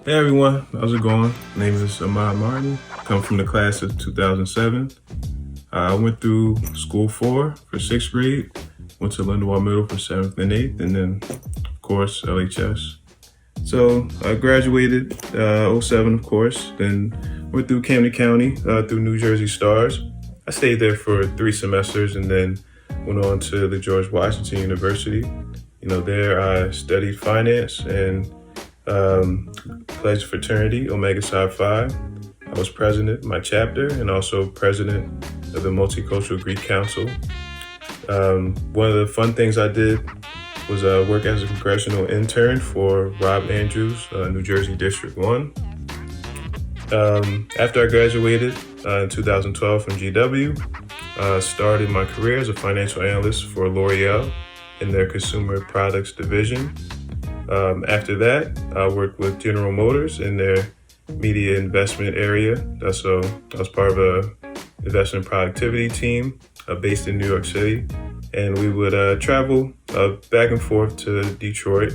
Hey everyone, how's it going? My name is Ahmed Martin. I come from the class of 2007. I went through school for 6th grade, went to Lindenwold Middle for 7th and 8th, and then, of course, LHS. So I graduated 07, of course, then went through Camden County, through New Jersey Stars. I stayed there for 3 semesters and then went on to the George Washington University. There I studied finance and pledged fraternity, Omega Psi Phi. I was president of my chapter and also president of the Multicultural Greek Council. One of the fun things I did was work as a congressional intern for Rob Andrews, New Jersey District 1. After I graduated in 2012 from GW, started my career as a financial analyst for L'Oreal in their consumer products division. After that, I worked with General Motors in their media investment area. So I was part of a investment productivity team based in New York City. And we would travel back and forth to Detroit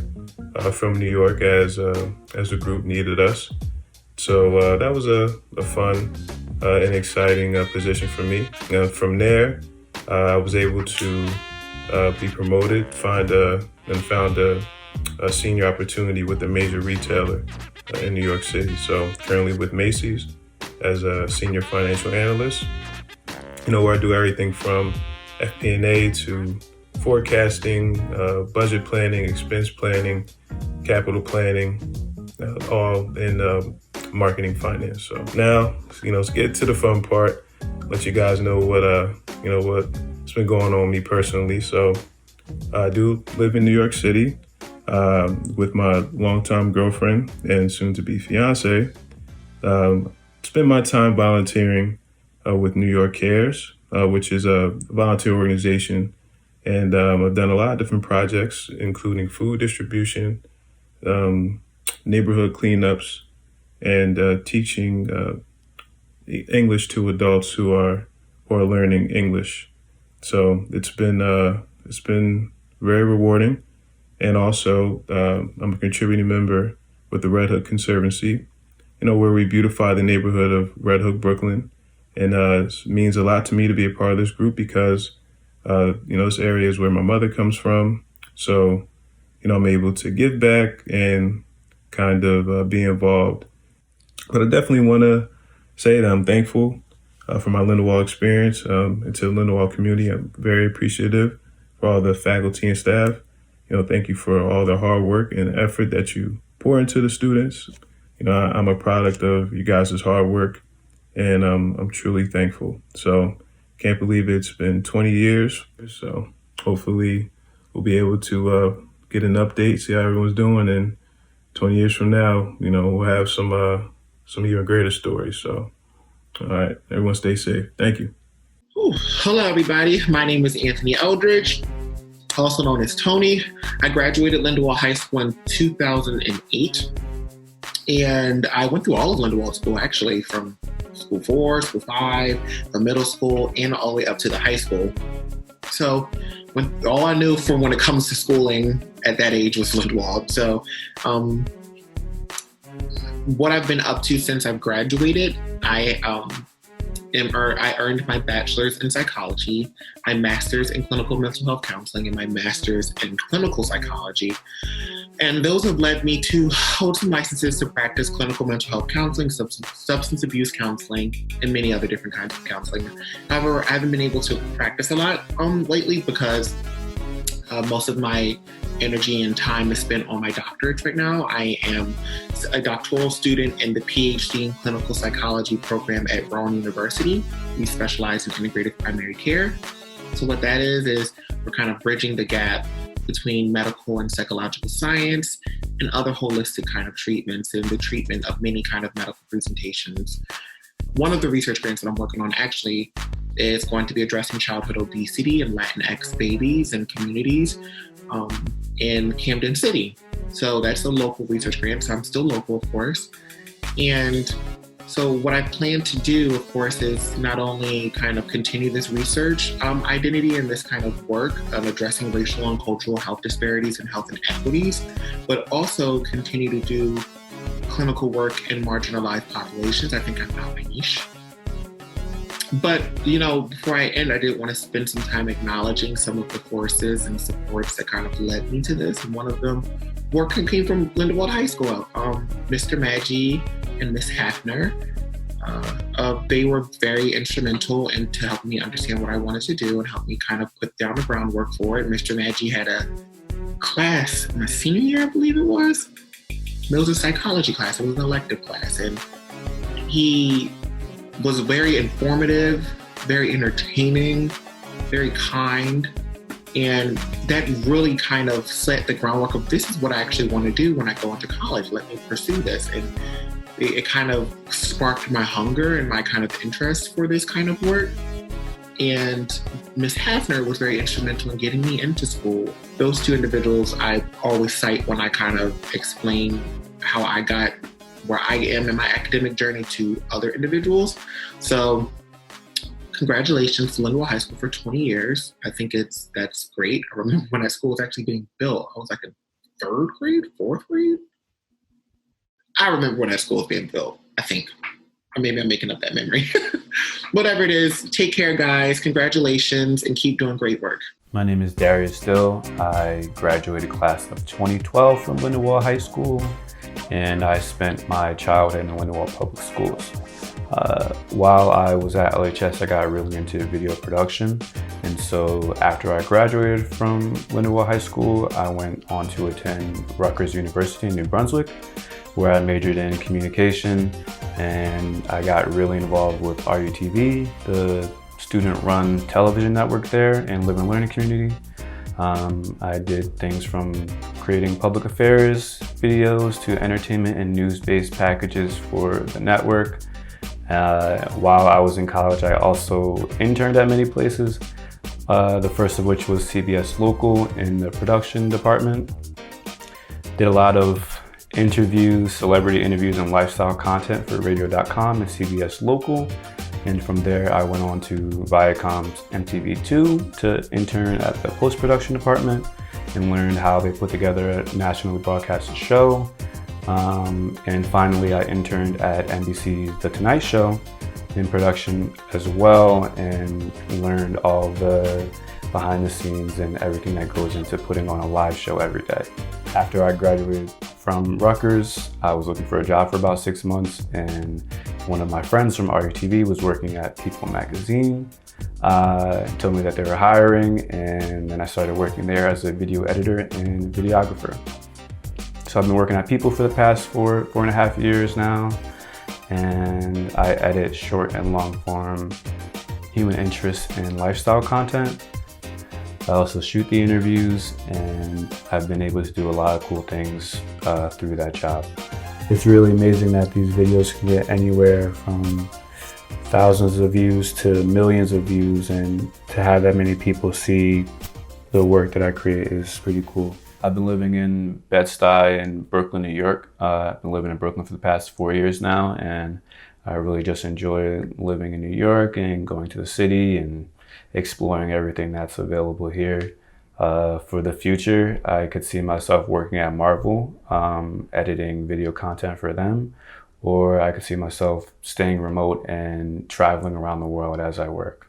from New York as the group needed us. So that was a fun and exciting position for me. From there, I was able to be promoted, found a senior opportunity with a major retailer in New York City. So currently with Macy's as a senior financial analyst, where I do everything from FP&A to forecasting, budget planning, expense planning, capital planning, all in marketing finance. So now, let's get to the fun part. Let you guys know what's been going on with me personally. So I do live in New York City with my longtime girlfriend and soon-to-be fiance. Spend my time volunteering with New York Cares, which is a volunteer organization. And I've done a lot of different projects, including food distribution, neighborhood cleanups, and teaching English to adults who are learning English. So it's been very rewarding. And also, I'm a contributing member with the Red Hook Conservancy, where we beautify the neighborhood of Red Hook, Brooklyn. And it means a lot to me to be a part of this group because, this area is where my mother comes from. So, I'm able to give back and kind of be involved. But I definitely want to say that I'm thankful for my Lindenwold experience and to the Lindenwold community. I'm very appreciative for all the faculty and staff. Thank you for all the hard work and effort that you pour into the students. I'm a product of you guys' hard work, and I'm truly thankful. So can't believe it's been 20 years. So hopefully we'll be able to get an update, see how everyone's doing, and 20 years from now, we'll have some even greater stories. So, all right, everyone stay safe. Thank you. Hello, everybody. My name is Anthony Eldridge, also known as Tony. I graduated Lindenwold High School in 2008. And I went through all of Lindenwold School, actually, from school 4, school 5, the middle school, and all the way up to the high school. So all I knew when it comes to schooling at that age was Lindenwold. So what I've been up to since I've graduated, I earned my bachelor's in psychology, my master's in clinical mental health counseling, and my master's in clinical psychology. And those have led me to hold some licenses to practice clinical mental health counseling, substance abuse counseling, and many other different kinds of counseling. However, I haven't been able to practice a lot lately because most of my energy and time is spent on my doctorate right now. I am a doctoral student in the PhD in clinical psychology program at Rowan University. We specialize in integrative primary care. So what that is we're kind of bridging the gap between medical and psychological science and other holistic kind of treatments and the treatment of many kind of medical presentations. One of the research grants that I'm working on actually is going to be addressing childhood obesity in Latinx babies and communities in Camden City. So that's a local research grant. So I'm still local, of course. And so what I plan to do, of course, is not only kind of continue this research identity and this kind of work of addressing racial and cultural health disparities and health inequities, but also continue to do clinical work in marginalized populations. I think I found my niche. But, before I end, I did want to spend some time acknowledging some of the forces and supports that kind of led me to this. And one of them came from Lindenwold High School. Mr. Maggie and Miss Hafner, they were very instrumental in to help me understand what I wanted to do and help me kind of put down the groundwork for it. Mr. Maggie had a class my senior year, I believe it was. It was a psychology class. It was an elective class. And he was very informative, very entertaining, very kind. And that really kind of set the groundwork of this is what I actually want to do when I go into college. Let me pursue this. And it kind of sparked my hunger and my kind of interest for this kind of work. And Miss Hafner was very instrumental in getting me into school. Those two individuals I always cite when I kind of explain how I got where I am in my academic journey to other individuals. So congratulations to Lindenwold High School for 20 years. I think that's great. I remember when that school was actually being built, I was like in third grade, fourth grade. I remember when that school was being built, I think. Or maybe I'm making up that memory. Whatever it is, take care, guys. Congratulations and keep doing great work. My name is Darius Still. I graduated class of 2012 from Lindenwold High School, and I spent my childhood in the Lindenwold Public Schools. While I was at LHS, I got really into video production. And so after I graduated from Lindenwold High School, I went on to attend Rutgers University in New Brunswick, where I majored in communication, and I got really involved with RUTV, the student-run television network there and live and learning community. I did things from creating public affairs videos to entertainment and news-based packages for the network. While I was in college, I also interned at many places, the first of which was CBS Local in the production department. Did a lot of interviews, celebrity interviews, and lifestyle content for radio.com and CBS Local. And from there, I went on to Viacom's MTV2 to intern at the post-production department and learned how they put together a nationally broadcasted show. And finally, I interned at NBC's The Tonight Show in production as well and learned all the behind the scenes and everything that goes into putting on a live show every day. After I graduated from Rutgers, I was looking for a job for about 6 months, and one of my friends from RUTV was working at People magazine, told me that they were hiring, and then I started working there as a video editor and videographer. So I've been working at People for the past four and a half years now, and I edit short and long form human interest and lifestyle content. I also shoot the interviews, and I've been able to do a lot of cool things through that job. It's really amazing that these videos can get anywhere from thousands of views to millions of views, and to have that many people see the work that I create is pretty cool. I've been living in Bed-Stuy in Brooklyn, New York. I've been living in Brooklyn for the past 4 years now, and I really just enjoy living in New York and going to the city and exploring everything that's available here. For the future, I could see myself working at Marvel, editing video content for them, or I could see myself staying remote and traveling around the world as I work.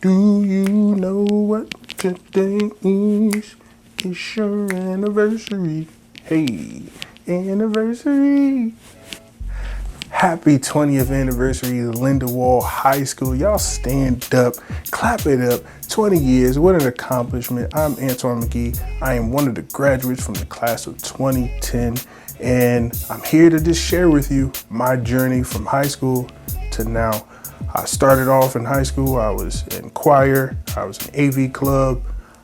Do you know what today is? It's your anniversary. Hey, anniversary. Happy 20th anniversary to Lindenwold High School. Y'all stand up, clap it up. 20 years, what an accomplishment. I'm Antoinette McGee. I am one of the graduates from the class of 2010, and I'm here to just share with you my journey from high school to now. I started off in high school, I was in choir, I was in AV club,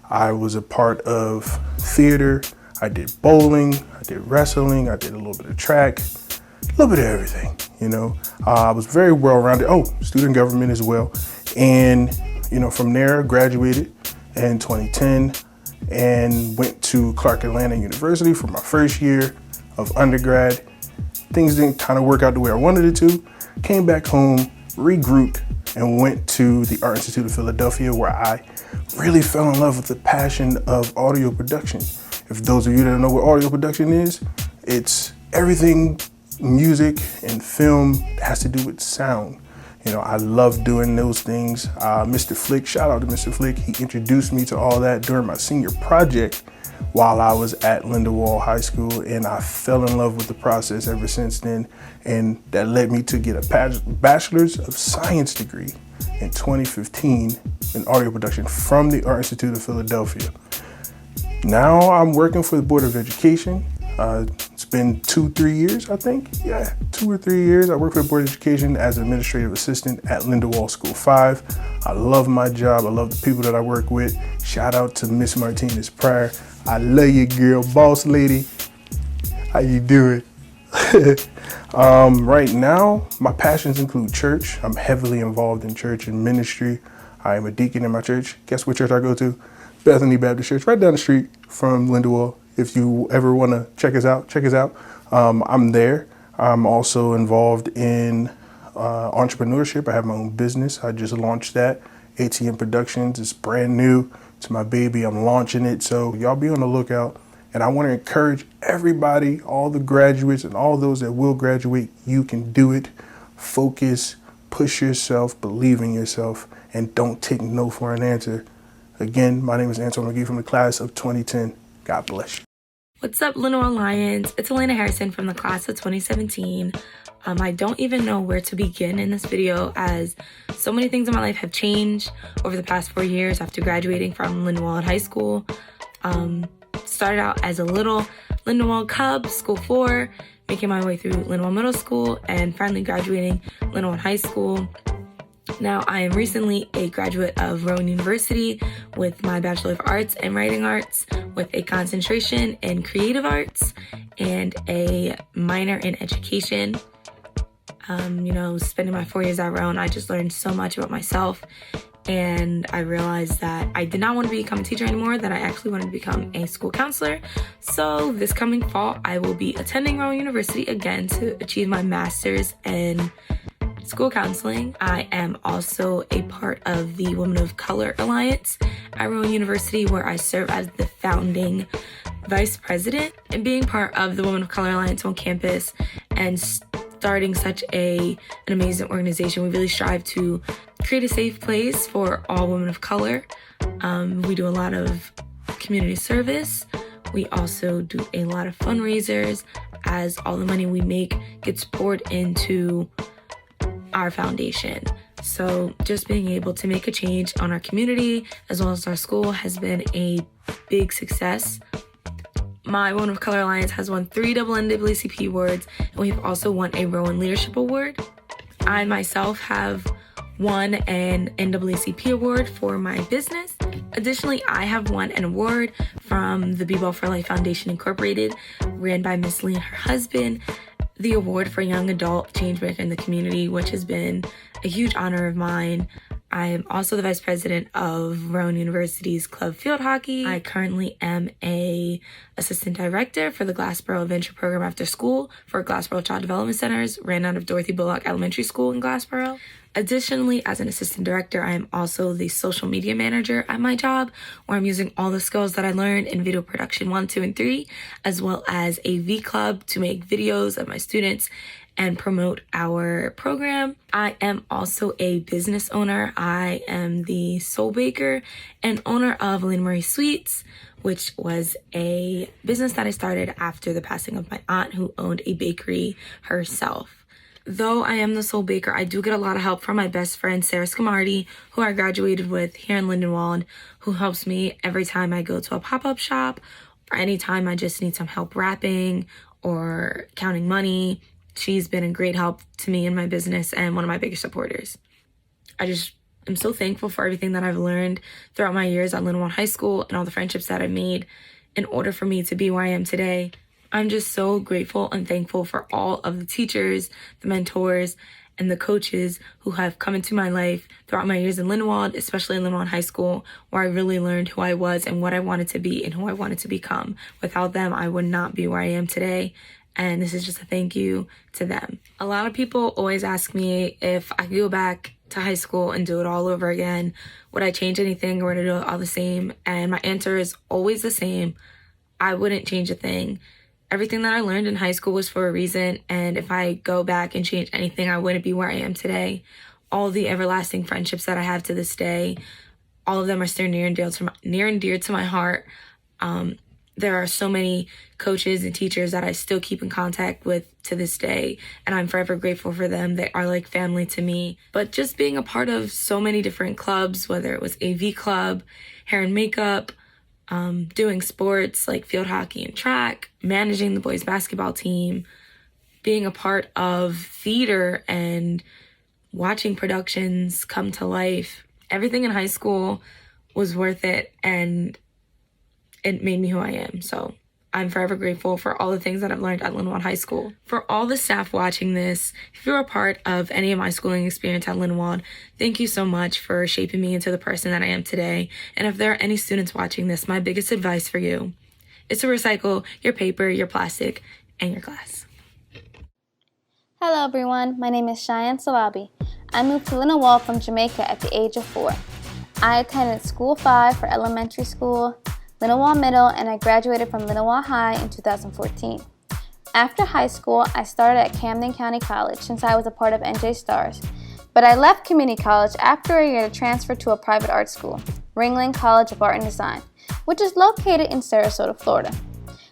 I was a part of theater, I did bowling, I did wrestling, I did a little bit of track, a little bit of everything, you know. I was very well-rounded. Oh, student government as well. And, you know, from there, graduated in 2010 and went to Clark Atlanta University for my first year of undergrad. Things didn't kind of work out the way I wanted it to. Came back home, regrouped, and went to the Art Institute of Philadelphia, where I really fell in love with the passion of audio production. If those of you that don't know what audio production is, It's everything music and film has to do with sound. You know, I love doing those things. Mr. Flick, shout out to Mr. Flick. He introduced me to all that during my senior project while I was at Lindenwold High School, and I fell in love with the process ever since then. And that led me to get a Bachelor's of Science degree in 2015 in audio production from the Art Institute of Philadelphia. Now I'm working for the Board of Education. It's been 2-3 years, I think. Yeah, 2 or 3 years. I work for the Board of Education as an administrative assistant at Lindenwold School 5. I love my job. I love the people that I work with. Shout out to Miss Martinez Pryor. I love you, girl, boss lady. How you doing? Right now, my passions include church. I'm heavily involved in church and ministry. I am a deacon in my church. Guess what church I go to? Bethany Baptist Church, right down the street from Lindenwold. If you ever want to check us out. I'm there. I'm also involved in entrepreneurship. I have my own business. I just launched that. ATM Productions. It's brand new. It's my baby. I'm launching it. So y'all be on the lookout. And I want to encourage everybody, all the graduates and all those that will graduate, you can do it. Focus, push yourself, believe in yourself, and don't take no for an answer. Again, my name is Antoinette McGee from the class of 2010. God bless you. What's up, Lindenwold Lions? It's Elena Harrison from the class of 2017. I don't even know where to begin in this video, as so many things in my life have changed over the past 4 years after graduating from Lindenwold High School. Started out as a little Lindenwold Cub, School 4, making my way through Lindenwold Middle School, and finally graduating Lindenwold High School. Now, I am recently a graduate of Rowan University with my Bachelor of Arts and Writing Arts, with a concentration in Creative Arts and a minor in Education. Spending my 4 years at Rowan, I just learned so much about myself, and I realized that I did not want to become a teacher anymore, that I actually wanted to become a school counselor. So this coming fall, I will be attending Rowan University again to achieve my master's in school counseling. I am also a part of the Women of Color Alliance at Rowan University, where I serve as the founding vice president. And being part of the Women of Color Alliance on campus and starting such an amazing organization, we really strive to create a safe place for all women of color. We do a lot of community service. We also do a lot of fundraisers, as all the money we make gets poured into our foundation. So just being able to make a change on our community as well as our school has been a big success. My Women of Color Alliance has won 3 NAACP awards, and we've also won a Rowan Leadership Award. I myself have won an NAACP award for my business. Additionally, I have won an award from the B-Ball for Life Foundation Incorporated, ran by Miss Lee and her husband, the award for Young Adult Changemaker in the community, which has been a huge honor of mine. I am also the vice president of Rowan University's Club Field Hockey. I currently am a assistant director for the Glassboro Adventure Program after school for Glassboro Child Development Centers, ran out of Dorothy Bullock Elementary School in Glassboro. Additionally, as an assistant director, I am also the social media manager at my job, where I'm using all the skills that I learned in video production 1, 2, and 3, as well as a V Club to make videos of my students and promote our program. I am also a business owner. I am the sole baker and owner of Lynn Marie Sweets, which was a business that I started after the passing of my aunt, who owned a bakery herself. Though I am the sole baker, I do get a lot of help from my best friend, Sarah Scamardi, who I graduated with here in Lindenwold, who helps me every time I go to a pop-up shop, or anytime I just need some help wrapping or counting money. She's been a great help to me in my business and one of my biggest supporters. I just am so thankful for everything that I've learned throughout my years at Lindenwold High School and all the friendships that I've made in order for me to be where I am today. I'm just so grateful and thankful for all of the teachers, the mentors, and the coaches who have come into my life throughout my years in Lindenwold, especially in Lindenwold High School, where I really learned who I was and what I wanted to be and who I wanted to become. Without them, I would not be where I am today. And this is just a thank you to them. A lot of people always ask me if I could go back to high school and do it all over again. Would I change anything, or would I do it all the same? And my answer is always the same. I wouldn't change a thing. Everything that I learned in high school was for a reason, and if I go back and change anything, I wouldn't be where I am today. All the everlasting friendships that I have to this day, all of them are still near and dear to my heart. There are so many coaches and teachers that I still keep in contact with to this day, and I'm forever grateful for them. They are like family to me. But just being a part of so many different clubs, whether it was AV club, hair and makeup, doing sports like field hockey and track, managing the boys basketball team, being a part of theater and watching productions come to life. Everything in high school was worth it, and it made me who I am. So I'm forever grateful for all the things that I've learned at Lindenwold High School. For all the staff watching this, if you're a part of any of my schooling experience at Lindenwold, thank you so much for shaping me into the person that I am today. And if there are any students watching this, my biggest advice for you is to recycle your paper, your plastic, and your glass. Hello everyone, my name is Cheyenne Salabi. I moved to Lindenwold from Jamaica at the age of 4. I attended School 5 for elementary school, Lindenwold Middle, and I graduated from Lindenwold High in 2014. After high school, I started at Camden County College since I was a part of NJ Stars, but I left community college after a year to transfer to a private art school, Ringling College of Art and Design, which is located in Sarasota, Florida.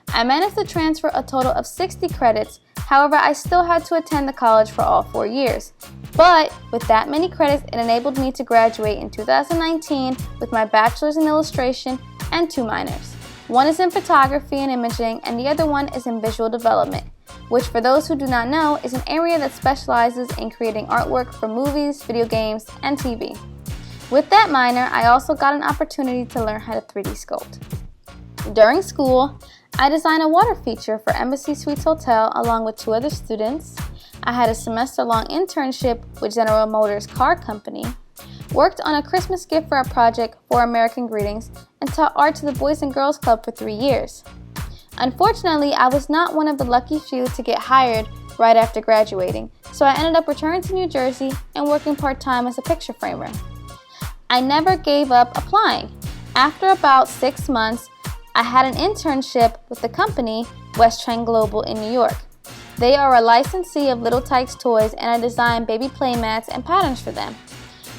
I managed to transfer a total of 60 credits. However, I still had to attend the college for all 4 years. But with that many credits, it enabled me to graduate in 2019 with my bachelor's in illustration and 2 minors. One is in photography and imaging, and the other one is in visual development, which for those who do not know is an area that specializes in creating artwork for movies, video games, and TV. With that minor, I also got an opportunity to learn how to 3D sculpt. During school, I designed a water feature for Embassy Suites Hotel along with 2 other students. I had a semester-long internship with General Motors Car Company, worked on a Christmas gift wrap project for American Greetings, and taught art to the Boys and Girls Club for 3 years. Unfortunately, I was not one of the lucky few to get hired right after graduating, so I ended up returning to New Jersey and working part-time as a picture framer. I never gave up applying. After about 6 months, I had an internship with the company West Trend Global in New York. They are a licensee of Little Tikes toys, and I designed baby playmats and patterns for them.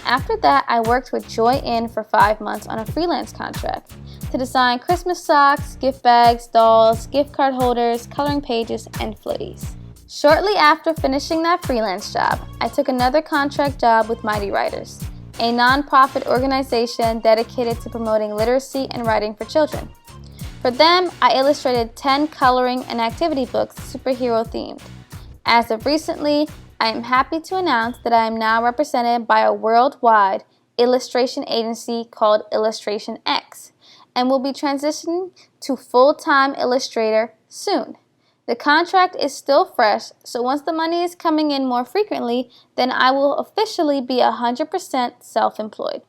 After that, I worked with Joy Inn for 5 months on a freelance contract to design Christmas socks, gift bags, dolls, gift card holders, coloring pages, and flitties. Shortly after finishing that freelance job, I took another contract job with Mighty Writers, a nonprofit organization dedicated to promoting literacy and writing for children. For them, I illustrated 10 coloring and activity books superhero themed. As of recently, I am happy to announce that I am now represented by a worldwide illustration agency called Illustration X and will be transitioning to full-time illustrator soon. The contract is still fresh, so once the money is coming in more frequently, then I will officially be 100% self-employed.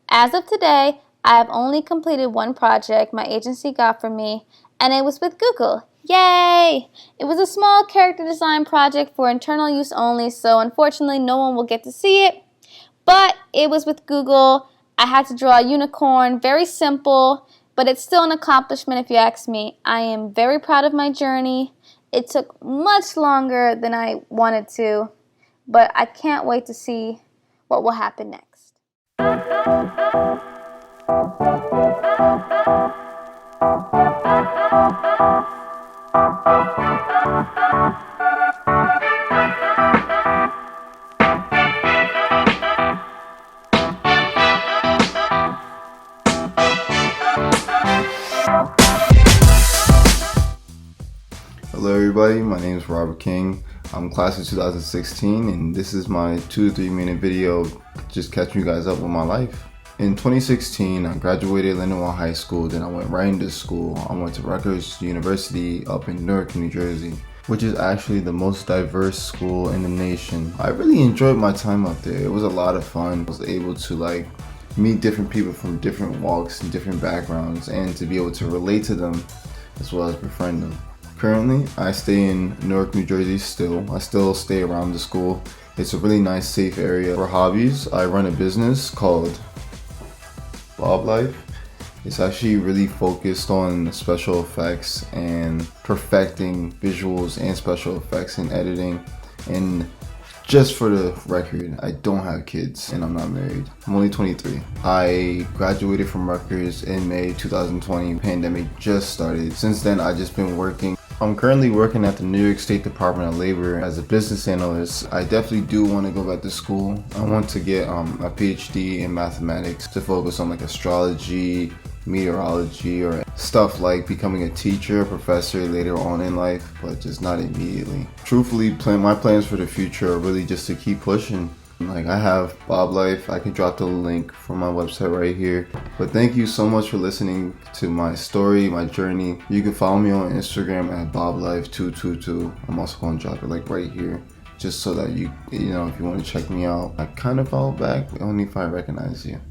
As of today, I have only completed one project my agency got for me, and it was with Google. Yay! It was a small character design project for internal use only, so unfortunately no one will get to see it. But it was with Google. I had to draw a unicorn, very simple, but it's still an accomplishment if you ask me. I am very proud of my journey. It took much longer than I wanted to, but I can't wait to see what will happen next. Hello everybody, my name is Robert King. I'm class of 2016 and this is my 2 to 3 minute video just catching you guys up with my life. In 2016, I graduated Lindenwold High School, then I went right into school. I went to Rutgers University up in Newark, New Jersey, which is actually the most diverse school in the nation. I really enjoyed my time up there. It was a lot of fun. I was able to meet different people from different walks and different backgrounds and to be able to relate to them as well as befriend them. Currently, I stay in Newark, New Jersey still. I still stay around the school. It's a really nice, safe area. For hobbies, I run a business called Bob Life, It's actually really focused on special effects and perfecting visuals and special effects and editing. And just for the record, I don't have kids and I'm not married. I'm only 23. I graduated from Rutgers in May 2020. Pandemic just started. Since then, I've just been working. I'm currently working at the New York State Department of Labor as a business analyst. I definitely do want to go back to school. I want to get a PhD in mathematics to focus on like astrology, meteorology, or stuff like becoming a teacher, a professor later on in life, but just not immediately. Truthfully, my plans for the future are really just to keep pushing. Like, I have Bob Life. I can drop the link from my website right here. But thank you so much for listening to my story, my journey. You can follow me on Instagram at BobLife222. I'm also going to drop it like right here, just so that you know, if you want to check me out. I kind of follow back only if I recognize you.